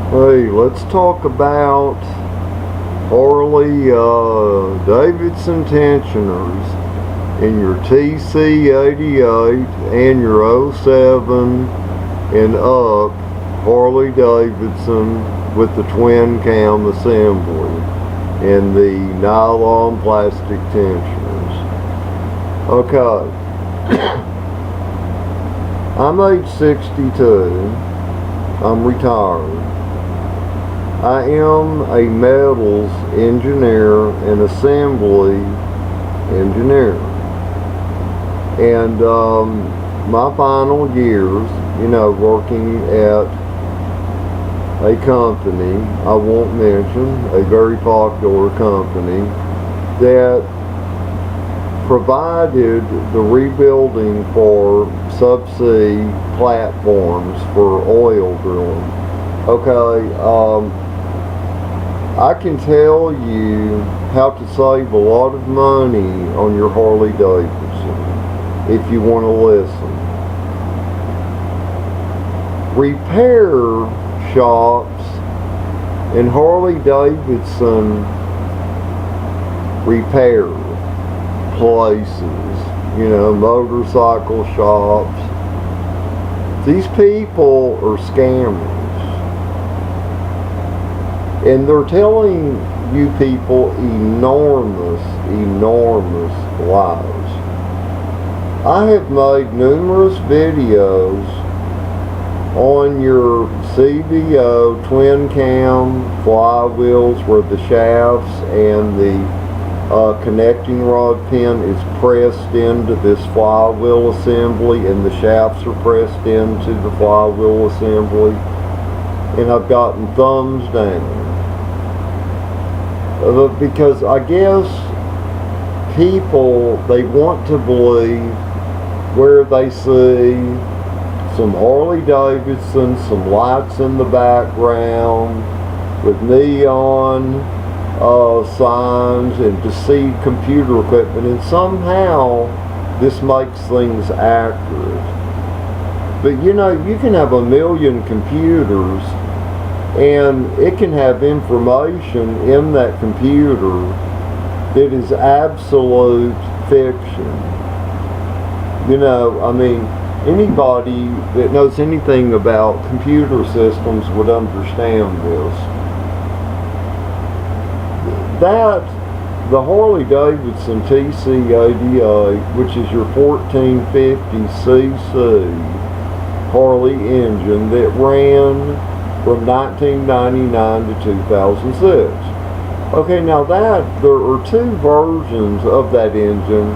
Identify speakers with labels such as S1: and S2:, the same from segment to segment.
S1: Hey, let's talk about Harley Davidson tensioners in your TC88 and your '07 and up Harley Davidson with the twin cam assembly and the nylon plastic tensioners. Okay. I'm age 62. I'm retired. I am a metals engineer and assembly engineer. And my final years, working at a company, I won't mention, a very popular company, that provided the rebuilding for subsea platforms for oil drilling. Okay, I can tell you how to save a lot of money on your Harley Davidson if you want to listen. Repair shops in Harley Davidson repair places, motorcycle shops. These people are scammers. And they're telling you people enormous lies. I have made numerous videos on your CVO twin cam flywheels where the shafts and the connecting rod pin is pressed into this flywheel assembly and the shafts are pressed into the flywheel assembly. And I've gotten thumbs down. Because I guess people, they want to believe where they see some Harley Davidson, some lights in the background with neon signs and to see computer equipment, and somehow this makes things accurate. But you can have a million computers and it can have information in that computer that is absolute fiction. Anybody that knows anything about computer systems would understand this. That the Harley Davidson TC88, which is your 1450cc Harley engine that ran from 1999 to 2006. Okay, now there are two versions of that engine.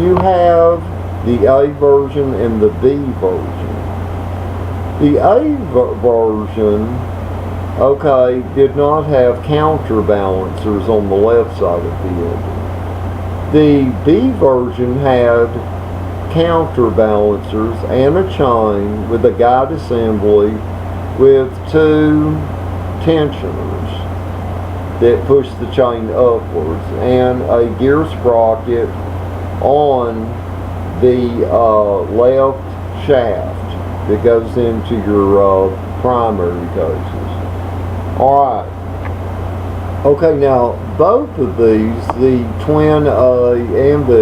S1: You have the A version and the B version. The A version, did not have counterbalancers on the left side of the engine. The B version had counterbalancers and a chain with a guide assembly with two tensioners that push the chain upwards and a gear sprocket on the left shaft that goes into your primary cases. Alright. Okay, now both of these, the twin A and B,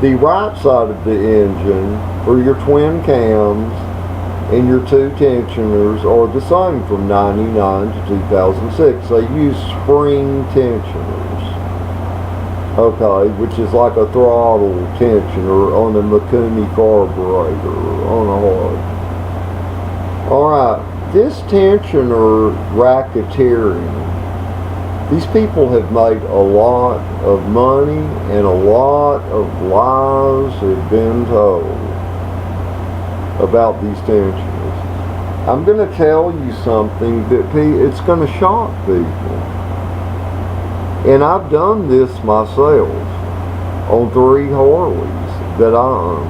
S1: the right side of the engine for your twin cams and your two tensioners are the same from 99 to 2006. They use spring tensioners, which is like a throttle tensioner on a Mikuni carburetor on a Harley. Alright, this tensioner racketeering, these people have made a lot of money and a lot of lies have been told about these tensioners. I'm going to tell you something that it's going to shock people. And I've done this myself on 3 Harleys that I own.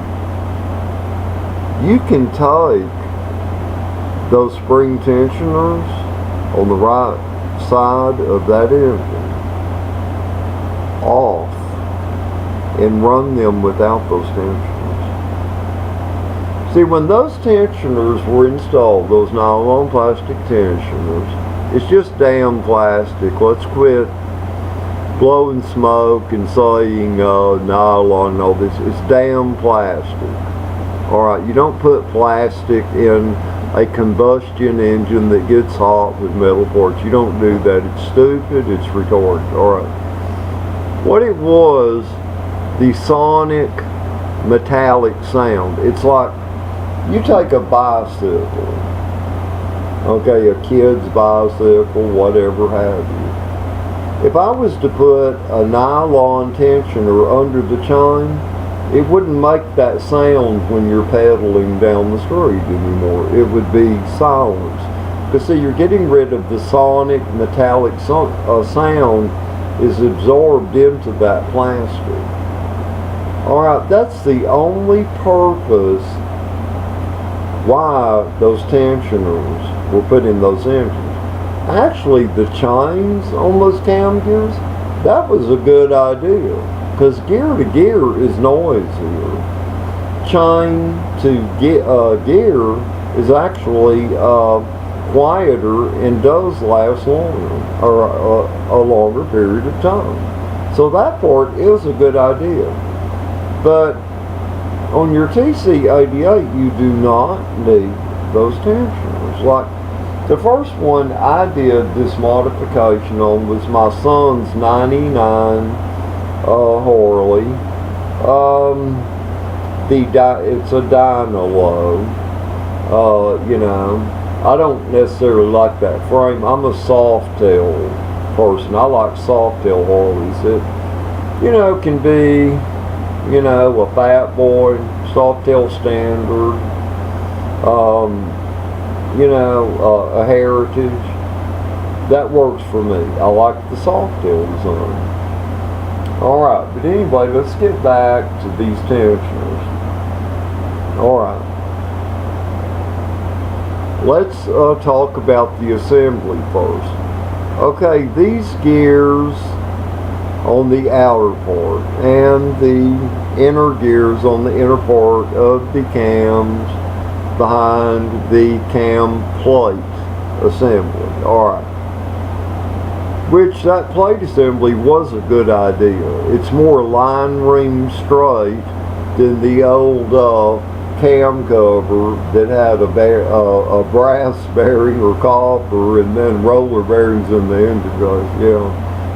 S1: You can take those spring tensioners on the right side of that engine off and run them without those tensioners. See, when those tensioners were installed, those nylon plastic tensioners, it's just damn plastic. Let's quit blowing smoke and saying nylon and all this. It's damn plastic. Alright, you don't put plastic in a combustion engine that gets hot with metal parts. You don't do that. It's stupid. It's retarded. Alright. What it was, the sonic metallic sound. It's like you take a bicycle, okay, a kid's bicycle, whatever have you. If I was to put a nylon tensioner under the chain, it wouldn't make that sound when you're pedaling down the street anymore. It would be silence. Because see, you're getting rid of the sonic metallic sound is absorbed into that plastic. Alright, that's the only purpose why those tensioners were put in those engines. Actually, the chains on those cam gears, that was a good idea. Because gear to gear is noisier. Chain to gear is actually quieter and does last longer, or a longer period of time. So that part is a good idea. But on your TC88, you do not need those tensioners. Like the first one I did this modification on was my son's 99 Harley. It's a Dynalo. You know, I don't necessarily like that frame. I'm a soft tail person. I like soft tail Harleys. It, you know, can be, you know, a Fat Boy, soft tail standard, you know, a Heritage. That works for me. I like the soft tail design. Alright, but anyway, let's get back to these tensioners. Alright. Let's talk about the assembly first. Okay, these gears on the outer part and the inner gears on the inner part of the cams behind the cam plate assembly. Alright. Which that plate assembly was a good idea. It's more line ring straight than the old cam cover that had a brass bearing or copper and then roller bearings in the end of those. Yeah,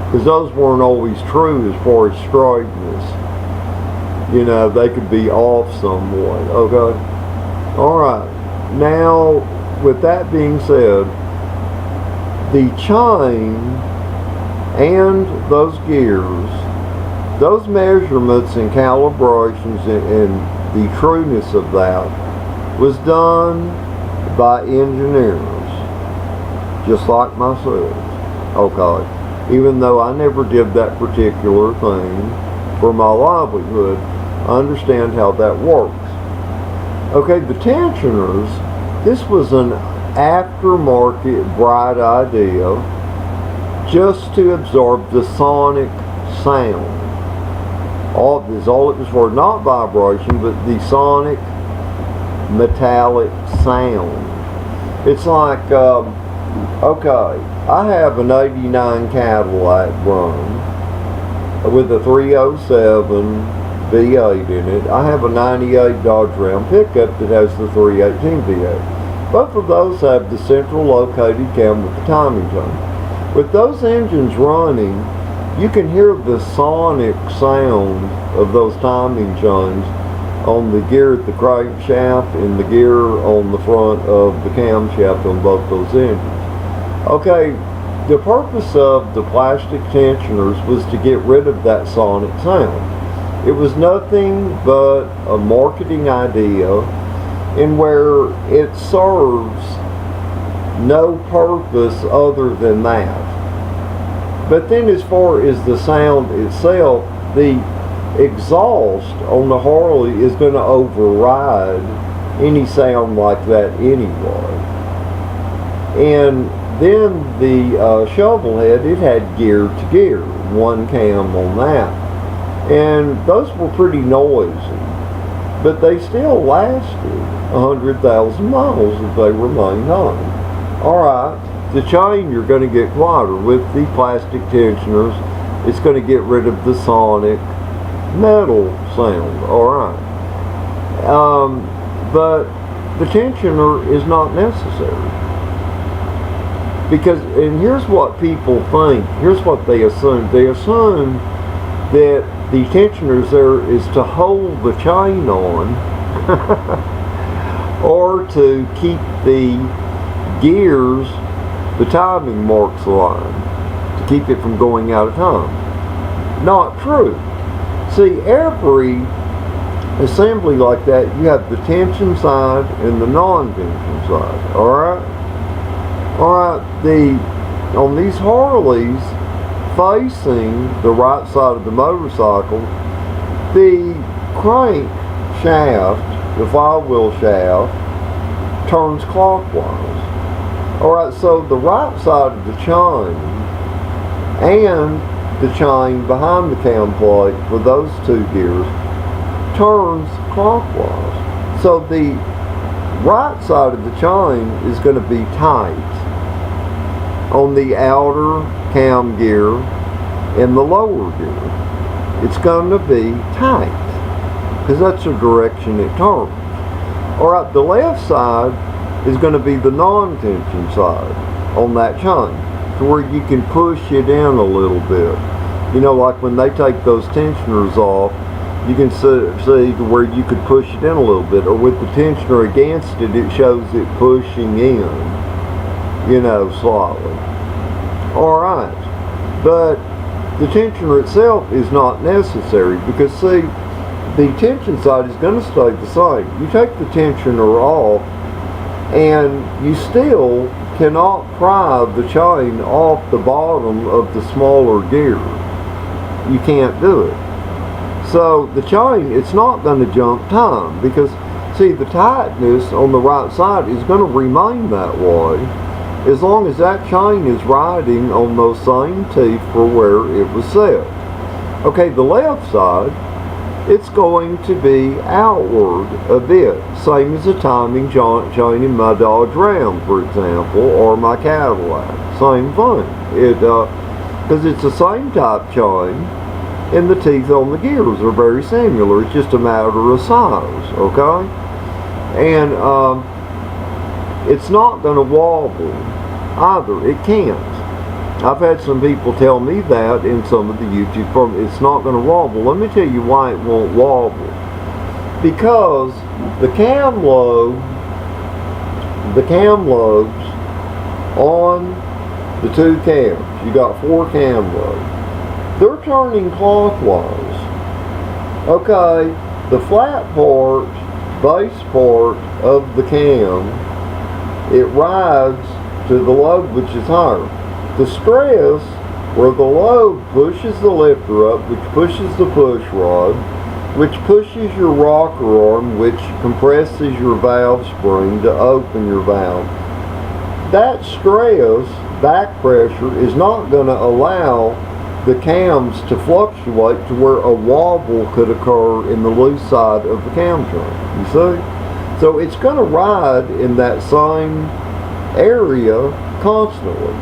S1: because those weren't always true as far as straightness. You know, they could be off somewhat. Okay. All right. Now, with that being said, the chain and those gears, those measurements and calibrations and the trueness of that was done by engineers, just like myself. Okay, even though I never did that particular thing for my livelihood, I understand how that works. Okay, the tensioners, this was an aftermarket bright idea just to absorb the sonic sound. All it was for, not vibration, but the sonic metallic sound. It's like, okay, I have an 89 Cadillac run with a 307 V8 in it. I have a 98 Dodge Ram pickup that has the 318 V8. Both of those have the central located cam with the timing chain. With those engines running, you can hear the sonic sound of those timing chains on the gear at the crankshaft and the gear on the front of the camshaft on both those engines. Okay, the purpose of the plastic tensioners was to get rid of that sonic sound. It was nothing but a marketing idea in where it serves no purpose other than that. But then as far as the sound itself, the exhaust on the Harley is going to override any sound like that anyway. And then the shovel head, it had gear to gear, one cam on that. And those were pretty noisy. but they still lasted 100,000 miles if they remained on. Alright, the chain you're going to get quieter with the plastic tensioners. It's going to get rid of the sonic metal sound. Alright. But the tensioner is not necessary. Because, and here's what people think, here's what they assume. They assume that the tensioner there is to hold the chain on or to keep the gears, the timing marks aligned, to keep it from going out of time. Not true. See, every assembly like that, you have the tension side and the non-tension side, alright? Alright, on these Harleys, facing the right side of the motorcycle, the crank shaft, the flywheel shaft, turns clockwise. Alright, so the right side of the chain and the chain behind the cam plate for those two gears turns clockwise. So the right side of the chain is going to be tight on the outer cam gear and the lower gear. It's going to be tight because that's the direction it turns. Alright, the left side is going to be the non-tension side on that chain, to where you can push it in a little bit. You know, like when they take those tensioners off, you can see where you could push it in a little bit, or with the tensioner against it, it shows it pushing in, you know, slightly. Alright, but the tensioner itself is not necessary, because see, the tension side is going to stay the same. You take the tensioner off, and you still cannot pry the chain off the bottom of the smaller gear. You can't do it. So the chain, it's not going to jump time, because see, the tightness on the right side is going to remain that way as long as that chain is riding on those same teeth for where it was set. Okay, the left side, it's going to be outward a bit, same as the timing chain in my Dodge Ram, for example, or my Cadillac. Same thing. Because it's the same type chain, and the teeth on the gears are very similar. It's just a matter of size, okay? And it's not going to wobble either. It can't. I've had some people tell me that in some of the YouTube programs. It's not going to wobble. Let me tell you why it won't wobble. Because the cam lobes on the two cams, you got 4 cam lobes, they're turning clockwise. Okay, the flat part, base part of the cam, it rides to the lobe which is higher. The stress where the lobe pushes the lifter up, which pushes the push rod, which pushes your rocker arm, which compresses your valve spring to open your valve. That stress, back pressure, is not going to allow the cams to fluctuate to where a wobble could occur in the loose side of the cam chain. You see? So it's going to ride in that same area constantly.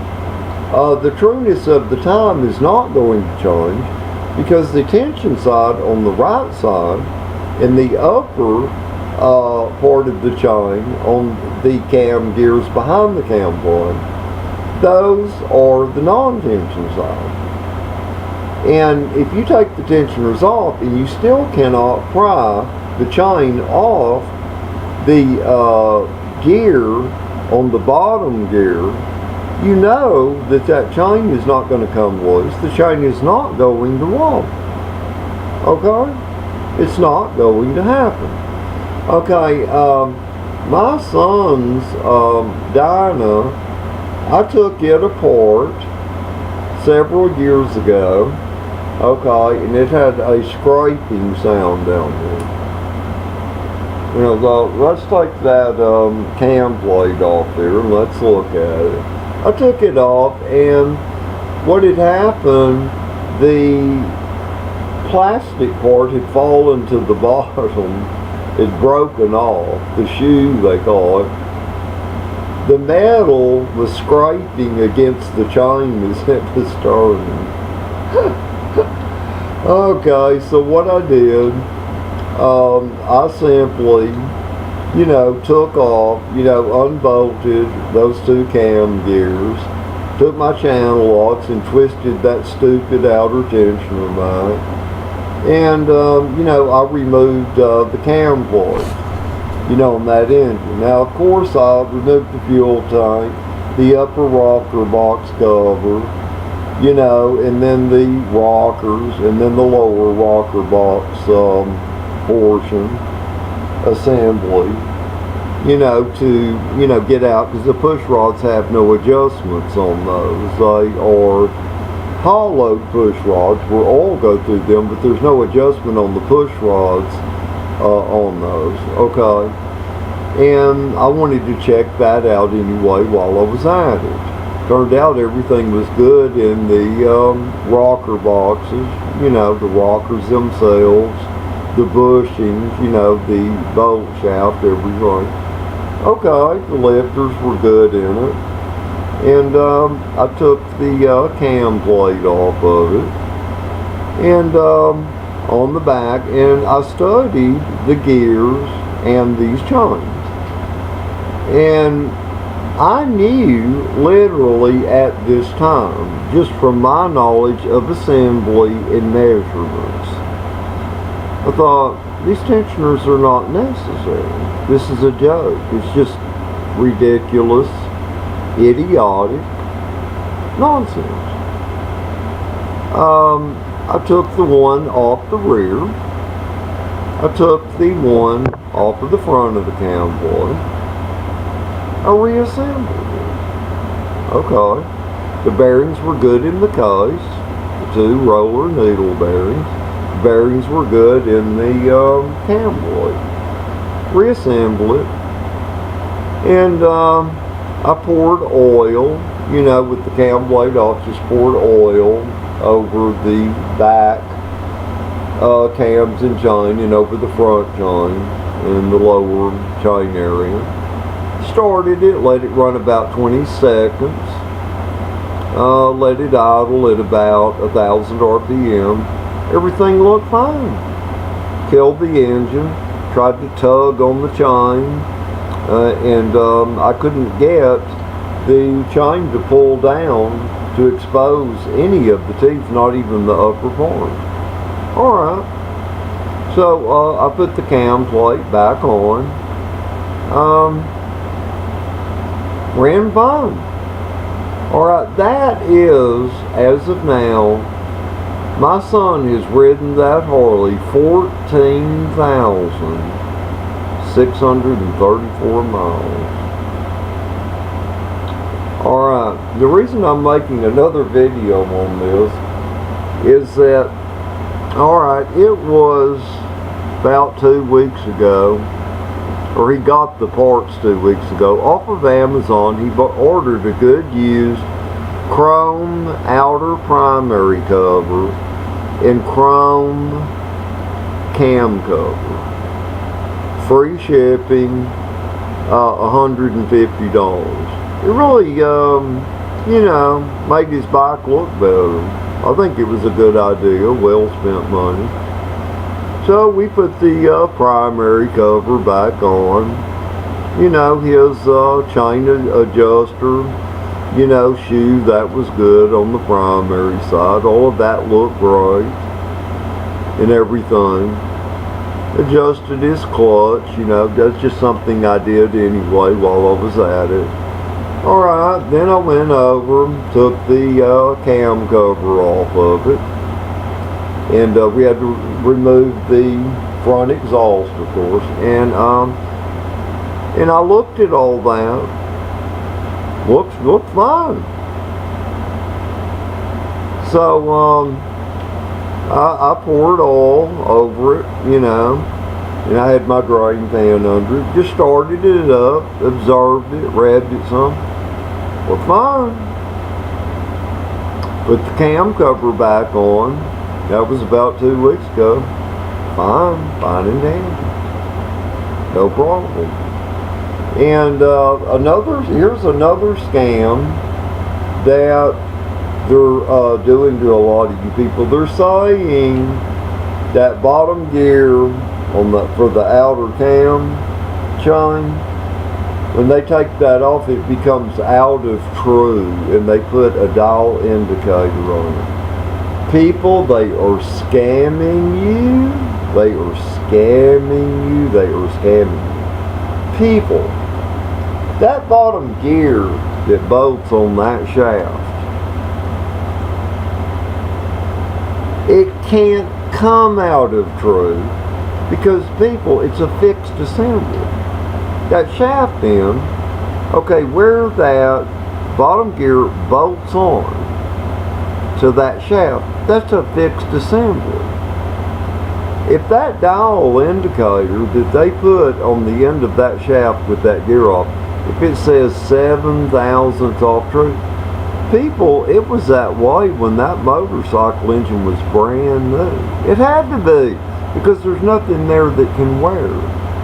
S1: The trueness of the time is not going to change, because the tension side on the right side and the upper part of the chain on the cam gears behind the cam plate, those are the non-tension side. And if you take the tensioners off and you still cannot pry the chain off the gear on the bottom gear, you know that that chain is not going to come loose. The chain is not going to wobble. Okay? It's not going to happen. Okay, my son's Dyna, I took it apart several years ago. Okay, and it had a scraping sound down there. You know, let's take that cam plate off there and let's look at it. I took it off, and what had happened, the plastic part had fallen to the bottom had broken off, the shoe they thought. The metal was scraping against the chain as it was turning. Okay, so what I did, I simply, took off, unbolted those two cam gears, took my channel locks and twisted that stupid outer tensioner mount, and, I removed the cam plate, on that engine. Now, of course, I removed the fuel tank, the upper rocker box cover, and then the rockers, and then the lower rocker box portion assembly, to, get out, because the push rods have no adjustments on those. They are hollow push rods where oil go through them, but there's no adjustment on the push rods on those. Okay, and I wanted to check that out anyway while I was at it. Turned out everything was good in the rocker boxes, the rockers themselves, the bushings, the bolt shaft, everything. Okay, the lifters were good in it. And I took the cam plate off of it. And on the back, and I studied the gears and these chains. And I knew literally at this time, just from my knowledge of assembly and measurements, I thought, these tensioners are not necessary. This is a joke. It's just ridiculous, idiotic nonsense. I took the one off the rear. I took the one off of the front of the cam plate. I reassembled it. Okay. The bearings were good in the case. The two roller needle bearings. The bearings were good in the cam plate. Reassemble it. And I poured oil, with the cam blade off, just poured oil over the back cams and chain and over the front chain and the lower chain area. Started it, let it run about 20 seconds, let it idle at about 1,000 RPM. Everything looked fine. Killed the engine, tried to tug on the chain, and I couldn't get the chain to pull down to expose any of the teeth, not even the upper part. Alright, so I put the cam plate back on. Ran fine. Alright, that is, as of now, my son has ridden that Harley 14,634 miles. Alright, the reason I'm making another video on this is that, alright, it was about 2 weeks ago, or he got the parts 2 weeks ago, off of Amazon. He ordered a good used chrome outer primary cover and chrome cam cover. Free shipping, $150. It really, made his bike look better. I think it was a good idea, well spent money. So we put the primary cover back on. His chain adjuster, shoe, that was good on the primary side. All of that looked great and everything. Adjusted his clutch, that's just something I did anyway while I was at it. Alright, then I went over, took the cam cover off of it, and we had to remove the front exhaust, of course, and I looked at all that. Looked fine. So I poured oil over it, and I had my drain pan under it. Just started it up, observed it, revved it some. Looked fine. Put the cam cover back on. That was about 2 weeks ago. Fine and dandy. No problem. And here's another scam that they're doing to a lot of you people. They're saying that bottom gear for the outer cam chain, when they take that off, it becomes out of true, and they put a dial indicator on it. People, they are scamming you. They are scamming you. They are scamming you. People, that bottom gear that bolts on that shaft, it can't come out of true because, people, it's a fixed assembly. That shaft end, okay, where that bottom gear bolts on to that shaft, that's a fixed assembly. If that dial indicator that they put on the end of that shaft with that gear off, if it says 7 thousandths off true, people, it was that way when that motorcycle engine was brand new. It had to be, because there's nothing there that can wear.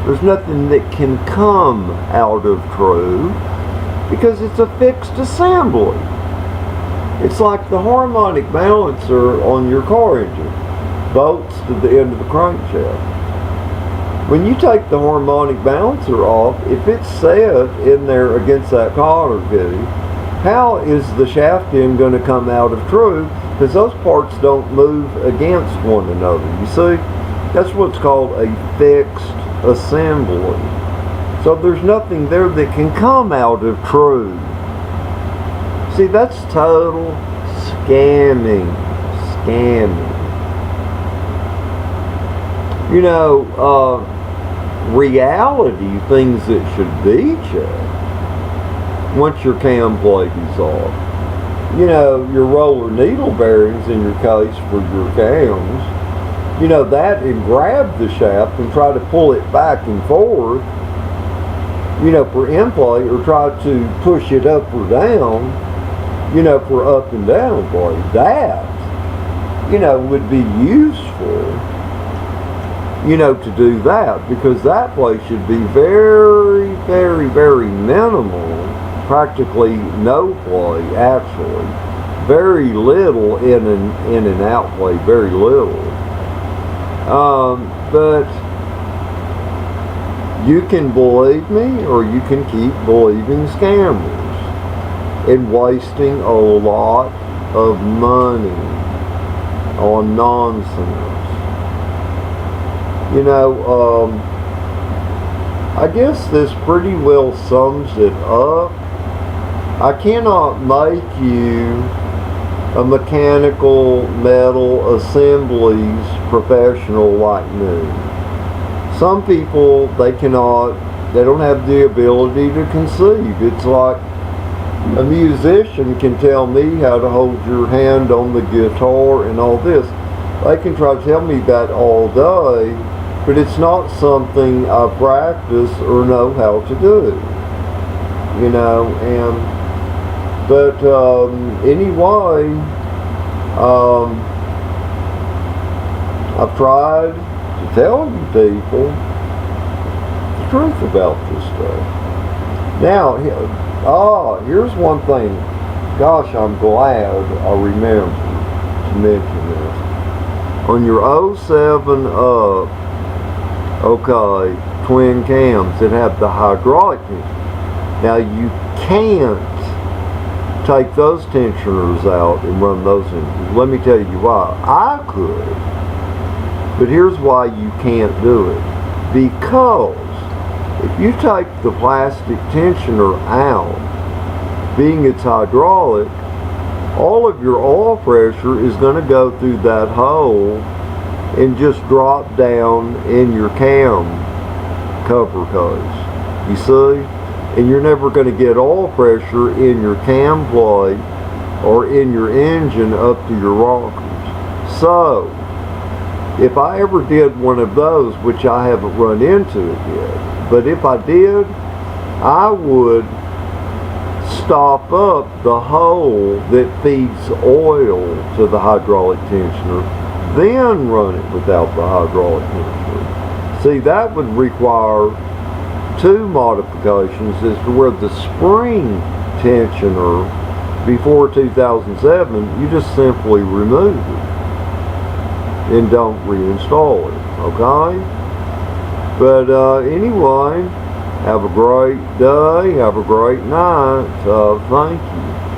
S1: There's nothing that can come out of true, because it's a fixed assembly. It's like the harmonic balancer on your car engine, bolts to the end of the crankshaft. When you take the harmonic balancer off, if it's set in there against that collar key, how is the shaft end going to come out of true? Because those parts don't move against one another. You see, that's what's called a fixed assembly. So there's nothing there that can come out of true. See, that's total scamming. You know, reality, things that should be checked. Once your cam plate is off, you know, your roller needle bearings in your case for your cams, you know, that, and grab the shaft and try to pull it back and forth, you know, for in play, or try to push it up or down, you know, for up and down play. That, you know, would be useful, you know, to do that, because that play should be very, very, very minimal. Practically no play, actually. Very little in and out play, very little. But you can believe me, or you can keep believing scammers and wasting a lot of money on nonsense. You know, I guess this pretty well sums it up. I cannot make you a mechanical metal assemblies professional like me. Some people, they don't have the ability to conceive. It's like a musician can tell me how to hold your hand on the guitar and all this. They can try to tell me that all day, but it's not something I practice or know how to do. You know, but anyway, I've tried to tell you people the truth about this stuff. Now, here's one thing. Gosh, I'm glad I remembered to mention this. On your 07 up, okay, twin cams that have the hydraulic tension. Now, you can't take those tensioners out and run those engines. Let me tell you why. I could, but here's why you can't do it. Because if you take the plastic tensioner out, being it's hydraulic, all of your oil pressure is going to go through that hole and just drop down in your cam cover case. You see? And you're never going to get oil pressure in your cam plate or in your engine up to your rockers. So, if I ever did one of those, which I haven't run into it yet, but if I did, I would stop up the hole that feeds oil to the hydraulic tensioner, then run it without the hydraulic tensioner. See, that would require two modifications is to where the spring tensioner before 2007, you just simply remove it and don't reinstall it, okay? But anyway, have a great day, have a great night, thank you.